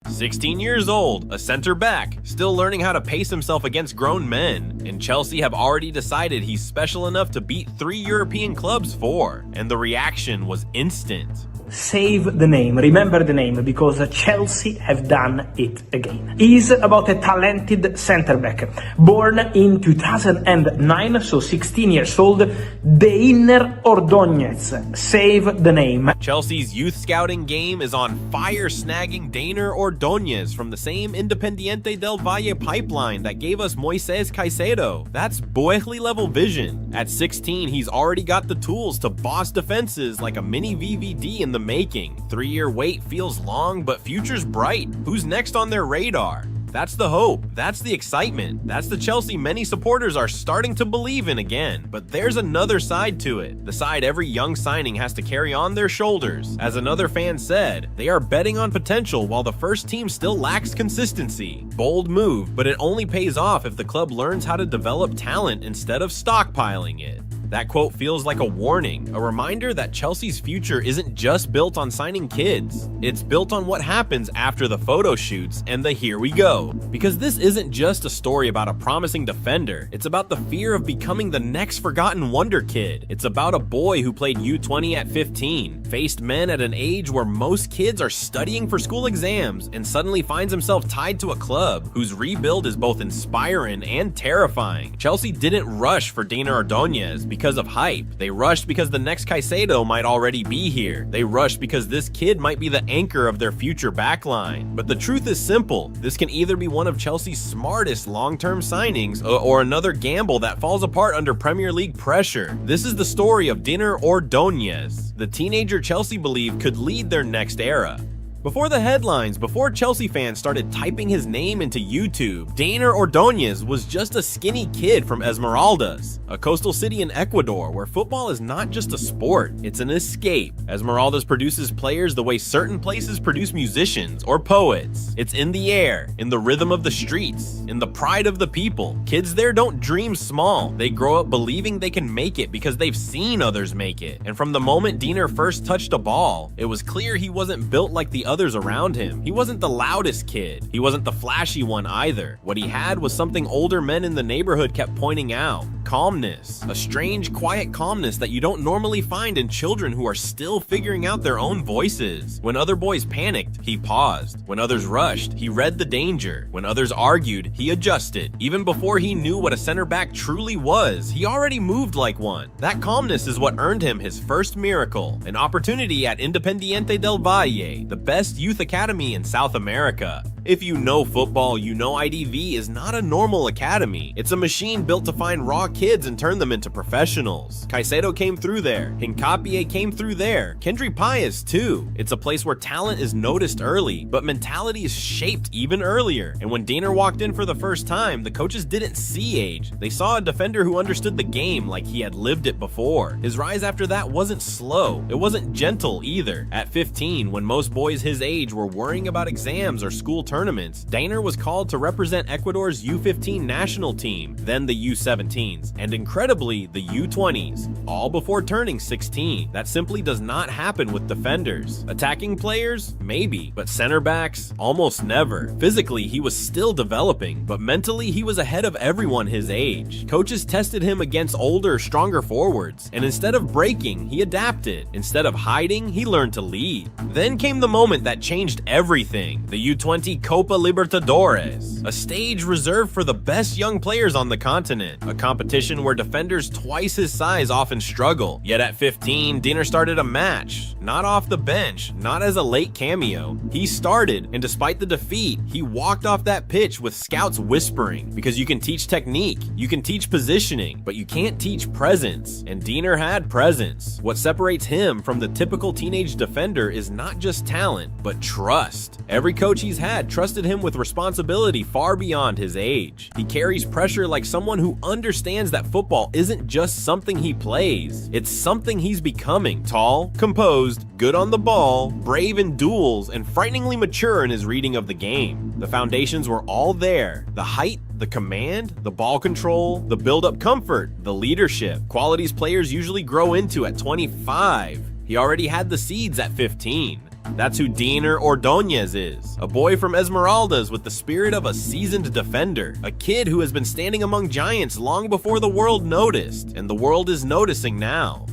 16 years old, a center back, still learning how to pace himself against grown men, and Chelsea have already decided he's special enough to beat 3 European clubs for, and the reaction was instant. Save the name, remember the name, because Chelsea have done it again. He's about a talented centre-back, born in 2009, so 16 years old, Deinner Ordonez. Save the name. Chelsea's youth scouting game is on fire, snagging Deinner Ordonez from the same Independiente del Valle pipeline that gave us Moises Caicedo. That's Boehly level vision. At 16, he's already got the tools to boss defenses like a mini VVD in the making. 3-year wait feels long, but future's bright. Who's next on their radar? That's the hope. That's the excitement. That's the Chelsea many supporters are starting to believe in again. But there's another side to it. The side every young signing has to carry on their shoulders. As another fan said, they are betting on potential while the first team still lacks consistency. Bold move, but it only pays off if the club learns how to develop talent instead of stockpiling it. That quote feels like a warning, a reminder that Chelsea's future isn't just built on signing kids. It's built on what happens after the photo shoots and the here we go. Because this isn't just a story about a promising defender, it's about the fear of becoming the next forgotten wonder kid. It's about a boy who played U20 at 15, faced men at an age where most kids are studying for school exams, and suddenly finds himself tied to a club whose rebuild is both inspiring and terrifying. Chelsea didn't rush for Deinner Ordonez because of hype. They rushed because the next Caicedo might already be here. They rushed because this kid might be the anchor of their future backline. But the truth is simple. This can either be one of Chelsea's smartest long-term signings or another gamble that falls apart under Premier League pressure. This is the story of Deinner Ordonez, the teenager Chelsea believed could lead their next era. Before the headlines, before Chelsea fans started typing his name into YouTube, Deinner Ordonez was just a skinny kid from Esmeraldas, a coastal city in Ecuador where football is not just a sport, it's an escape. Esmeraldas produces players the way certain places produce musicians or poets. It's in the air, in the rhythm of the streets, in the pride of the people. Kids there don't dream small. They grow up believing they can make it because they've seen others make it. And from the moment Deinner first touched a ball, it was clear he wasn't built like the others around him. He wasn't the loudest kid. He wasn't the flashy one either. What he had was something older men in the neighborhood kept pointing out. Calmness. A strange, quiet calmness that you don't normally find in children who are still figuring out their own voices. When other boys panicked, he paused. When others rushed, he read the danger. When others argued, he adjusted. Even before he knew what a center back truly was, he already moved like one. That calmness is what earned him his first miracle, an opportunity at Independiente del Valle, the best youth academy in South America. If you know football, you know IDV is not a normal academy. It's a machine built to find raw kids and turn them into professionals. Caicedo came through there. Hincapié came through there. Kendry Páez too. It's a place where talent is noticed early, but mentality is shaped even earlier. And when Deinner walked in for the first time, the coaches didn't see age. They saw a defender who understood the game like he had lived it before. His rise after that wasn't slow. It wasn't gentle either. At 15, when most boys his age were worrying about exams or school tournaments, Deinner was called to represent Ecuador's U15 national team, then the U17s, and incredibly, the U20s, all before turning 16. That simply does not happen with defenders. Attacking players? Maybe, but center backs? Almost never. Physically, he was still developing, but mentally, he was ahead of everyone his age. Coaches tested him against older, stronger forwards, and instead of breaking, he adapted. Instead of hiding, he learned to lead. Then came the moment that changed everything, the U20 Copa Libertadores, a stage reserved for the best young players on the continent, a competition where defenders twice his size often struggle. Yet at 15, Deinner started a match, not off the bench, not as a late cameo. He started, and despite the defeat, he walked off that pitch with scouts whispering, because you can teach technique, you can teach positioning, but you can't teach presence, and Deinner had presence. What separates him from the typical teenage defender is not just talent, but trust. Every coach he's had trusted him with responsibility far beyond his age. He carries pressure like someone who understands that football isn't just something he plays, it's something he's becoming. Tall, composed, good on the ball, brave in duels, and frighteningly mature in his reading of the game. The foundations were all there. The height, the command, the ball control, the build-up comfort, the leadership, qualities players usually grow into at 25. He already had the seeds at 15. That's who Deinner Ordonez is, a boy from Esmeraldas with the spirit of a seasoned defender, a kid who has been standing among giants long before the world noticed, and the world is noticing now.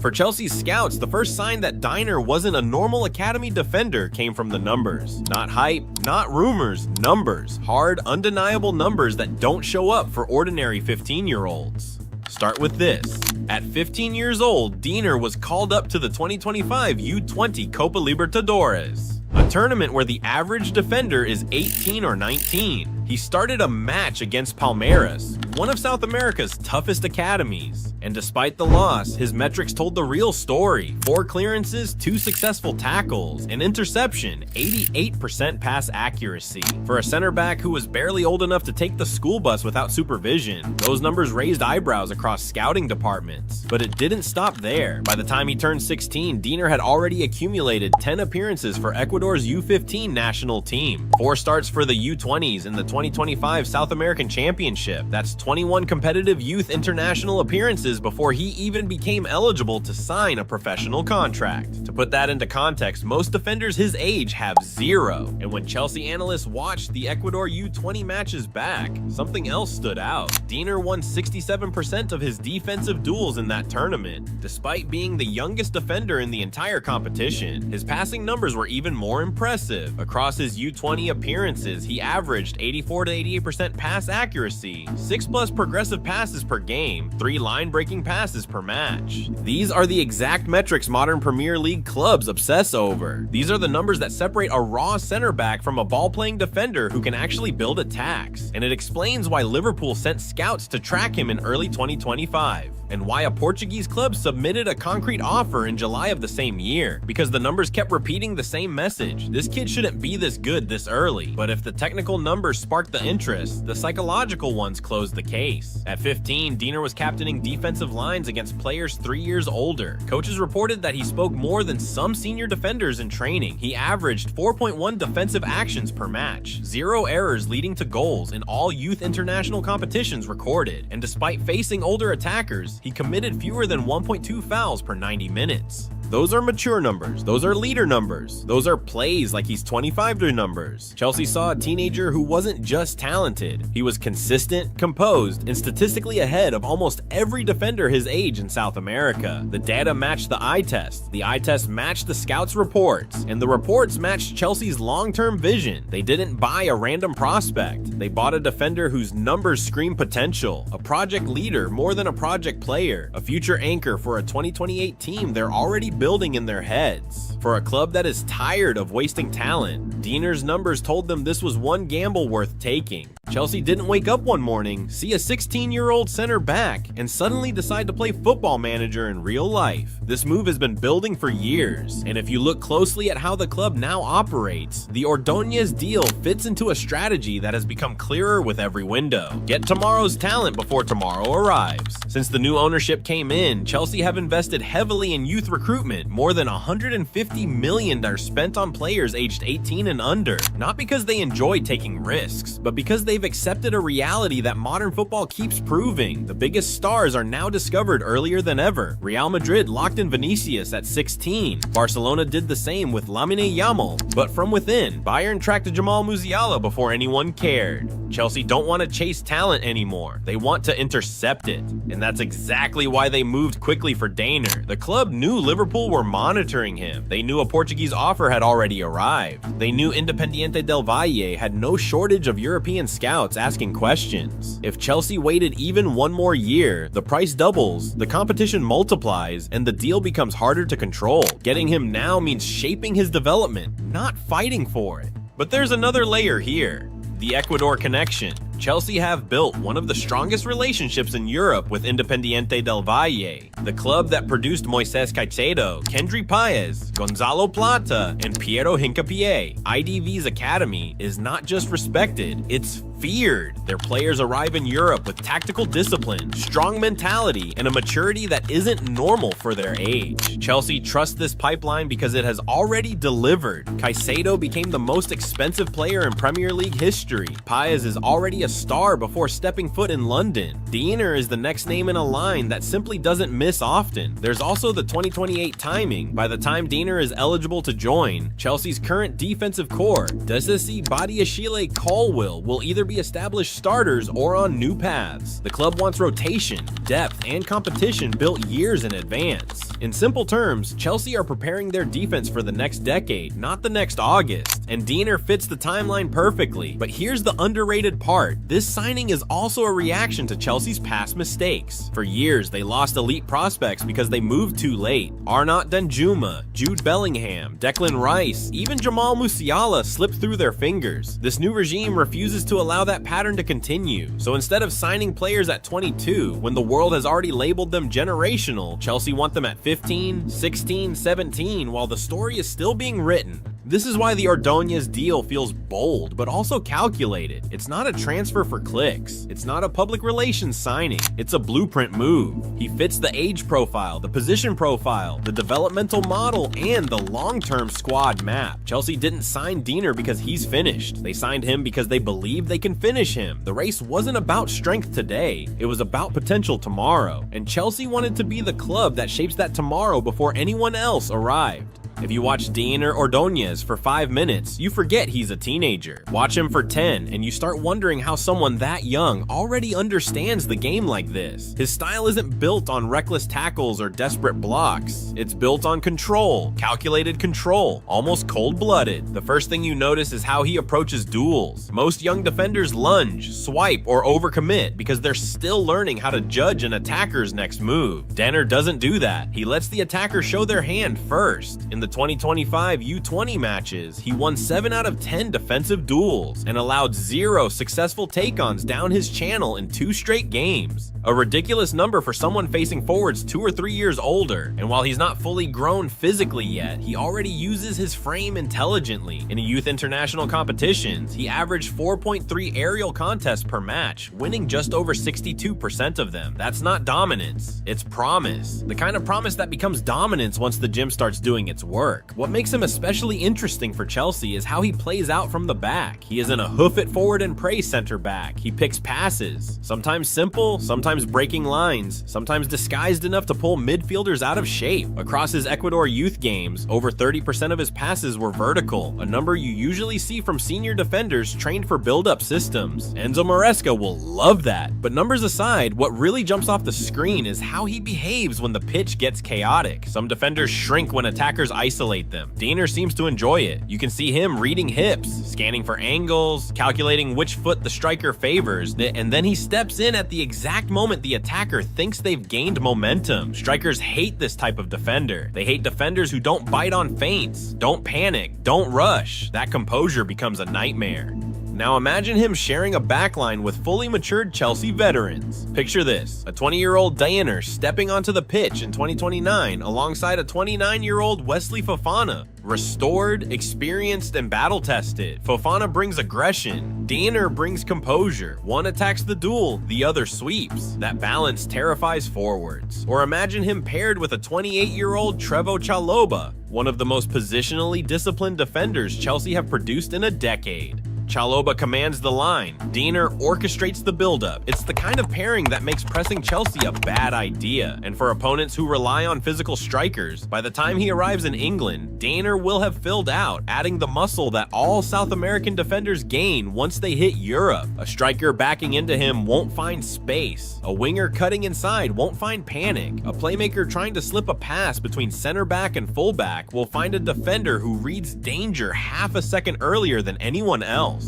For Chelsea's scouts, the first sign that Deinner wasn't a normal academy defender came from the numbers. Not hype, not rumors, numbers. Hard, undeniable numbers that don't show up for ordinary 15-year-olds. Start with this. At 15 years old, Deinner was called up to the 2025 U20 Copa Libertadores, a tournament where the average defender is 18 or 19. He started a match against Palmeiras, one of South America's toughest academies. And despite the loss, his metrics told the real story. 4 clearances, 2 successful tackles, an interception, 88% pass accuracy. For a center back who was barely old enough to take the school bus without supervision, those numbers raised eyebrows across scouting departments. But it didn't stop there. By the time he turned 16, Deinner had already accumulated 10 appearances for Ecuador's U15 national team, 4 starts for the U20s in the 2025 South American Championship. That's 21 competitive youth international appearances before he even became eligible to sign a professional contract. To put that into context, most defenders his age have 0. And when Chelsea analysts watched the Ecuador U20 matches back, something else stood out. Deinner won 67% of his defensive duels in that tournament. Despite being the youngest defender in the entire competition, his passing numbers were even more impressive. Across his U20 appearances, he averaged 84 to 88% pass accuracy, 6+ progressive passes per game, 3 line-breaking passes per match. These are the exact metrics modern Premier League clubs obsess over. These are the numbers that separate a raw center back from a ball-playing defender who can actually build attacks. And it explains why Liverpool sent scouts to track him in early 2025, and why a Portuguese club submitted a concrete offer in July of the same year, because the numbers kept repeating the same message. This kid shouldn't be this good this early. But if the technical numbers sparked the interest, the psychological ones closed the case. At 15, Deinner was captaining defensive lines against players 3 years older. Coaches reported that he spoke more than some senior defenders in training. He averaged 4.1 defensive actions per match, 0 errors leading to goals in all youth international competitions recorded. And despite facing older attackers, he committed fewer than 1.2 fouls per 90 minutes. Those are mature numbers. Those are leader numbers. Those are plays like he's 25 numbers. Chelsea saw a teenager who wasn't just talented. He was consistent, composed, and statistically ahead of almost every defender his age in South America. The data matched the eye test. The eye test matched the scouts' reports. And the reports matched Chelsea's long-term vision. They didn't buy a random prospect. They bought a defender whose numbers scream potential. A project leader more than a project player. A future anchor for a 2028 team they're already building in their heads. For a club that is tired of wasting talent, Deiner's numbers told them this was one gamble worth taking. Chelsea didn't wake up one morning, see a 16-year-old center back, and suddenly decide to play Football Manager in real life. This move has been building for years, and if you look closely at how the club now operates, the Ordonez deal fits into a strategy that has become clearer with every window. Get tomorrow's talent before tomorrow arrives. Since the new ownership came in, Chelsea have invested heavily in youth recruitment. More than $150 million are spent on players aged 18 and under, not because they enjoy taking risks, but because they've accepted a reality that modern football keeps proving. The biggest stars are now discovered earlier than ever. Real Madrid locked in Vinicius at 16. Barcelona did the same with Lamine Yamal. But from within, Bayern tracked Jamal Musiala before anyone cared. Chelsea don't want to chase talent anymore. They want to intercept it. And that's exactly why they moved quickly for Deinner. The club knew Liverpool were monitoring him. They knew a Portuguese offer had already arrived. They knew Independiente del Valle had no shortage of European scouts asking questions. If Chelsea waited even one more year, the price doubles, the competition multiplies, and the deal becomes harder to control. Getting him now means shaping his development, not fighting for it. But there's another layer here. The Ecuador connection. Chelsea have built one of the strongest relationships in Europe with Independiente del Valle, the club that produced Moises Caicedo, Kendry Páez, Gonzalo Plata, and Piero Hincapié. IDV's academy is not just respected, it's feared. Their players arrive in Europe with tactical discipline, strong mentality, and a maturity that isn't normal for their age. Chelsea trusts this pipeline because it has already delivered. Caicedo became the most expensive player in Premier League history. Páez is already a a star before stepping foot in London. Deinner is the next name in a line that simply doesn't miss often. There's also the 2028 timing. By the time Deinner is eligible to join, Chelsea's current defensive core, Desisi, Badiashile, Colwill, will either be established starters or on new paths. The club wants rotation, depth, and competition built years in advance. In simple terms, Chelsea are preparing their defense for the next decade, not the next August, and Deinner fits the timeline perfectly. But here's the underrated part. This signing is also a reaction to Chelsea's past mistakes. For years, they lost elite prospects because they moved too late. Arnaut Danjuma, Jude Bellingham, Declan Rice, even Jamal Musiala slipped through their fingers. This new regime refuses to allow that pattern to continue. So instead of signing players at 22, when the world has already labeled them generational, Chelsea want them at 15, 16, 17, while the story is still being written. This is why the Ordonez deal feels bold, but also calculated. It's not a transfer for clicks. It's not a public relations signing. It's a blueprint move. He fits the age profile, the position profile, the developmental model, and the long-term squad map. Chelsea didn't sign Deinner because he's finished. They signed him because they believe they can finish him. The race wasn't about strength today. It was about potential tomorrow. And Chelsea wanted to be the club that shapes that tomorrow before anyone else arrived. If you watch Deinner Ordonez for 5 minutes, you forget he's a teenager. Watch him for 10, and you start wondering how someone that young already understands the game like this. His style isn't built on reckless tackles or desperate blocks. It's built on control, calculated control, almost cold-blooded. The first thing you notice is how he approaches duels. Most young defenders lunge, swipe, or overcommit because they're still learning how to judge an attacker's next move. Deinner doesn't do that. He lets the attacker show their hand first. In the 2025 U20 matches, he won 7 out of 10 defensive duels and allowed 0 successful take-ons down his channel in 2 straight games. A ridiculous number for someone facing forwards 2 or 3 years older, and while he's not fully grown physically yet, he already uses his frame intelligently. In youth international competitions, he averaged 4.3 aerial contests per match, winning just over 62% of them. That's not dominance, it's promise. The kind of promise that becomes dominance once the gym starts doing its work. What makes him especially interesting for Chelsea is how he plays out from the back. He isn't a hoof-it forward and pray center back. He picks passes, sometimes simple, sometimes breaking lines, sometimes disguised enough to pull midfielders out of shape. Across his Ecuador youth games, over 30% of his passes were vertical, a number you usually see from senior defenders trained for build-up systems. Enzo Maresca will love that. But numbers aside, what really jumps off the screen is how he behaves when the pitch gets chaotic. Some defenders shrink when attackers isolate them. Deinner seems to enjoy it. You can see him reading hips, scanning for angles, calculating which foot the striker favors, and then he steps in at the exact moment the attacker thinks they've gained momentum. Strikers hate this type of defender. They hate defenders who don't bite on feints, don't panic, don't rush. That composure becomes a nightmare. Now imagine him sharing a backline with fully matured Chelsea veterans. Picture this, a 20-year-old Deinner stepping onto the pitch in 2029 alongside a 29-year-old Wesley Fofana. Restored, experienced, and battle-tested. Fofana brings aggression. Deinner brings composure. One attacks the duel, the other sweeps. That balance terrifies forwards. Or imagine him paired with a 28-year-old Trevoh Chalobah, one of the most positionally disciplined defenders Chelsea have produced in a decade. Chalobah commands the line. Deinner orchestrates the buildup. It's the kind of pairing that makes pressing Chelsea a bad idea. And for opponents who rely on physical strikers, by the time he arrives in England, Deinner will have filled out, adding the muscle that all South American defenders gain once they hit Europe. A striker backing into him won't find space. A winger cutting inside won't find panic. A playmaker trying to slip a pass between center back and fullback will find a defender who reads danger half a second earlier than anyone else.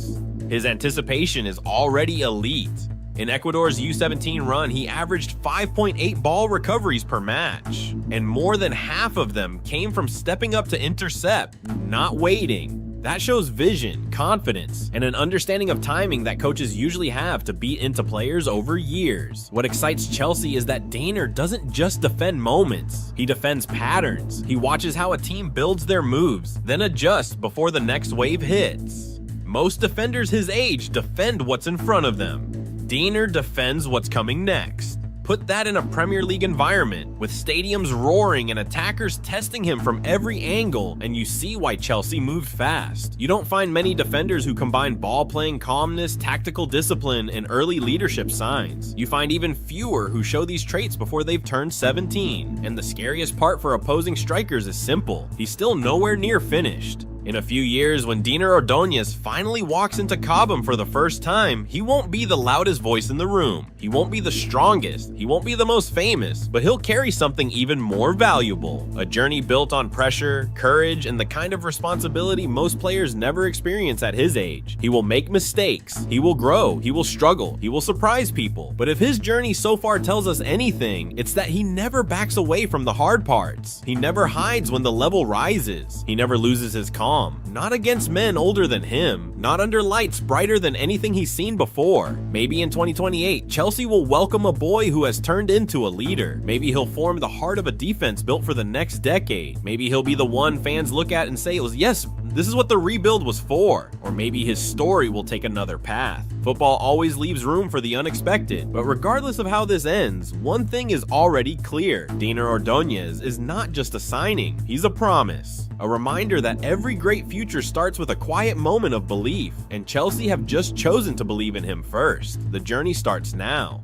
His anticipation is already elite. In Ecuador's U17 run, he averaged 5.8 ball recoveries per match, and more than half of them came from stepping up to intercept, not waiting. That shows vision, confidence, and an understanding of timing that coaches usually have to beat into players over years. What excites Chelsea is that Deinner doesn't just defend moments, he defends patterns. He watches how a team builds their moves, then adjusts before the next wave hits. Most defenders his age defend what's in front of them. Deinner defends what's coming next. Put that in a Premier League environment, with stadiums roaring and attackers testing him from every angle, and you see why Chelsea moved fast. You don't find many defenders who combine ball-playing calmness, tactical discipline, and early leadership signs. You find even fewer who show these traits before they've turned 17. And the scariest part for opposing strikers is simple: he's still nowhere near finished. In a few years, when Deinner Ordonez finally walks into Cobham for the first time, he won't be the loudest voice in the room. He won't be the strongest. He won't be the most famous, but he'll carry something even more valuable. A journey built on pressure, courage, and the kind of responsibility most players never experience at his age. He will make mistakes. He will grow. He will struggle. He will surprise people. But if his journey so far tells us anything, it's that he never backs away from the hard parts. He never hides when the level rises. He never loses his calm. Not against men older than him, not under lights brighter than anything he's seen before. Maybe in 2028, Chelsea will welcome a boy who has turned into a leader. Maybe he'll form the heart of a defense built for the next decade. Maybe he'll be the one fans look at and say, yes, this is what the rebuild was for. Or maybe his story will take another path. Football always leaves room for the unexpected, but regardless of how this ends, one thing is already clear: Deinner Ordonez is not just a signing, he's a promise. A reminder that every great future starts with a quiet moment of belief, and Chelsea have just chosen to believe in him first. The journey starts now.